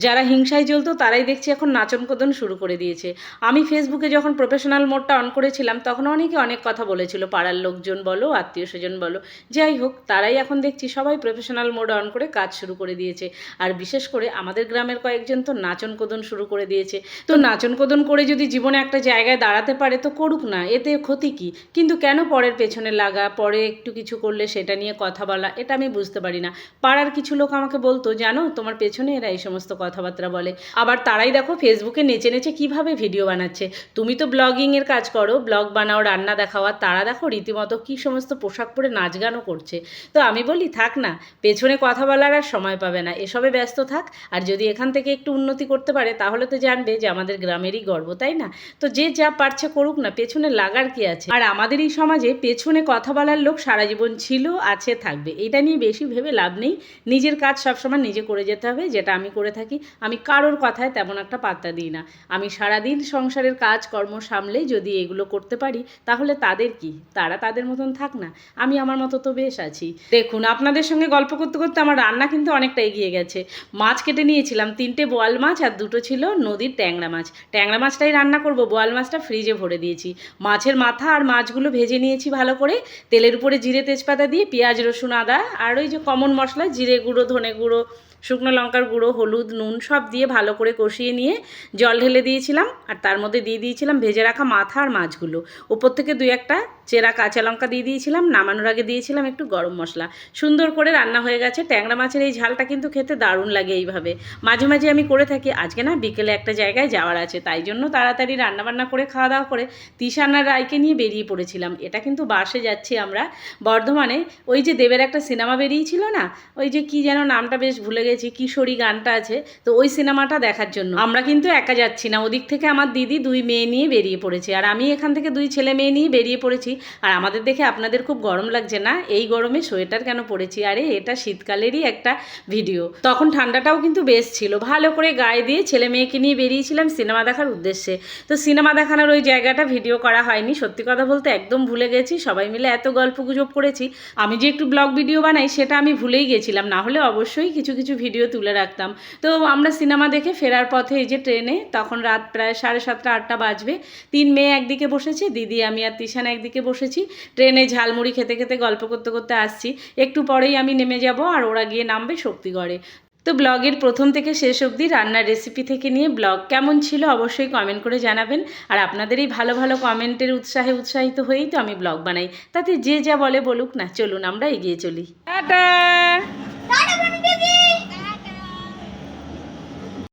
যারা হিংসায় জ্বলতো তারাই দেখছি এখন নাচন কোদন শুরু করে দিয়েছে। আমি ফেসবুকে যখন প্রফেশনাল মোডটা অন করেছিলাম তখন অনেকে অনেক কথা বলেছিল, পাড়ার লোকজন বলো, আত্মীয় স্বজন বলো, যাই হোক তারাই এখন দেখছি সবাই প্রফেশনাল মোড অন করে কাজ শুরু করে দিয়েছে। আর বিশেষ করে আমাদের গ্রামের কয়েকজন তো নাচন কোদন শুরু করে দিয়েছে। তো নাচন কোদন করে যদি জীবনে একটা জায়গায় দাঁড়াতে পারে তো করুক না, এতে ক্ষতি কী? কিন্তু কেন পরের পেছনে লাগা, পরে একটু কিছু করলে সেটা নিয়ে কথা বলা, এটা আমি বুঝতে পারি না। পাড়ার কিছু লোক আমাকে বলতো, জানো তোমার পেছনে এরা এই সমস্ত কথাবার্তা বলে। আবার তারাই দেখো ফেসবুকে নেচে নেচে কিভাবে ভিডিও বানাচ্ছে। তুমি তো ব্লগিংয়ের কাজ করো, ব্লগ বানাও, রান্না দেখাও, আর তারা দেখো রীতিমতো কী সমস্ত পোশাক পরে নাচ গানও করছে। তো আমি বলি থাক না, পেছনে কথা বলার আর সময় পাবে না, এসবে ব্যস্ত থাক। আর যদি এখান থেকে একটু উন্নতি করতে পারে তাহলে তো জানবে যে আমাদের গ্রামেরই গর্ব, তাই না? তো যে যা পারছে করুক না, পেছনে লাগার কি আছে? আর আমাদের এই সমাজে পেছনে কথা বলার লোক সারা জীবন ছিল, আছে, থাকবে। এটা নিয়ে বেশি ভেবে লাভ নেই। নিজের কাজ সবসময় নিজে করে যেতে হবে, যেটা আমি করে থাকি। আমি কারোর কথায় তেমন একটা পাত্তা দিই না। আমি সারাদিন সংসারের কাজ কর্ম সামলেই যদি এগুলো করতে পারি তাহলে তাদের কি, তারা তাদের মতন থাক না, আমি আমার মতো তো বেশ আছি। দেখুন, আপনাদের সঙ্গে গল্প করতে করতে আমার রান্না কিন্তু অনেকটা এগিয়ে গেছে। মাছ কেটে নিয়েছিলাম, 3টে বোয়াল মাছ আর 2টো ছিল নদীর ট্যাংরা মাছ। ট্যাংরা মাছটাই রান্না করব, বোয়াল মাছটা ফ্রিজে ভরে দিয়েছি। মাছের মাথা আর মাছগুলো ভেজে নিয়েছি ভালো করে, তেলের উপরে জিরে তেজপাতা দিয়ে পেঁয়াজ রসুন আদা আর ওই যে কমন মশলা জিরে গুঁড়ো, ধনে গুঁড়ো, শুকনো লঙ্কার গুঁড়ো, হলুদ, নুন সব দিয়ে ভালো করে কষিয়ে নিয়ে জল ঢেলে দিয়েছিলাম। আর তার মধ্যে দিয়ে দিয়েছিলাম ভেজে রাখা মাথা আর মাছগুলো। উপর থেকে 2-1টা চেরা কাঁচা লঙ্কা দিয়ে দিয়েছিলাম। নামানোর আগে দিয়েছিলাম একটু গরম মশলা। সুন্দর করে রান্না হয়ে গেছে। ট্যাংরা মাছের এই ঝালটা কিন্তু খেতে দারুণ লাগে এইভাবে। মাঝে মাঝে আমি করে থাকি। আজকে না বিকেলে একটা জায়গায় যাওয়ার আছে, তাই জন্য তাড়াতাড়ি রান্নাবান্না করে খাওয়া দাওয়া করে তিশান আর রায়কে নিয়ে বেরিয়ে পড়েছিলাম। এটা কিন্তু বাসে যাচ্ছি আমরা বর্ধমানে। ওই যে দেবের একটা সিনেমা বেরিয়েছিল না, ওই যে কি যেন নামটা বেশ ভুলে গেছি, কিশোরী গানটা আছে, তো ওই সিনেমাটা দেখার জন্য। আমরা কিন্তু একা যাচ্ছি না, ওদিক থেকে আমার দিদি 2 মেয়ে নিয়ে বেরিয়ে পড়েছে, আর আমি এখান থেকে 2 ছেলে মেয়ে নিয়ে বেরিয়ে পড়েছি। আর আমাদের দেখে আপনাদের খুব গরম লাগছে না? এই গরমে সোয়েটার কেন পরেছি? আরে এটা শীতকালেরই একটা ভিডিও। তখন ঠান্ডাটাও কিন্তু বেশ ছিল। ভালো করে গায়ে দিয়ে ছেলে মেয়েকে নিয়ে বেরিয়েছিলাম সিনেমা দেখার উদ্দেশ্যে। তো সিনেমা দেখানোর ওই জায়গাটা ভিডিও করা হয়নি, সত্যি কথা বলতে একদম ভুলে গেছি। সবাই মিলে এত গল্প গুজব করেছি, আমি যে একটু ব্লগ ভিডিও বানাই সেটা আমি ভুলেই গেছিলাম, না হলে অবশ্যই কিছু কিছু ভিডিও তুলে রাখতাম। তো আমরা সিনেমা দেখে ফেরার পথে এই যে ট্রেনে, তখন রাত প্রায় 7:30-8টা বাজবে। 3 মেয়ে একদিকে বসেছি, দিদি আমি আর তিশান একদিকে বসেছি। ট্রেনে ঝালমুড়ি খেতে খেতে গল্প করতে করতে আসছি। একটু পরেই আমি নেমে যাব আর ওরা গিয়ে নামবে শক্তিগড়ে। তো ব্লগের প্রথম থেকে শেষ অবধি রান্নার রেসিপি থেকে নিয়ে ব্লগ কেমন ছিল অবশ্যই কমেন্ট করে জানাবেন। আর আপনাদের এই ভালো ভালো কমেন্টের উৎসাহে উৎসাহিত হয়েই তো আমি ব্লগ বানাই। তাতে যে যা বলে বলুক না, চলুন আমরা এগিয়ে চলি। টাটা।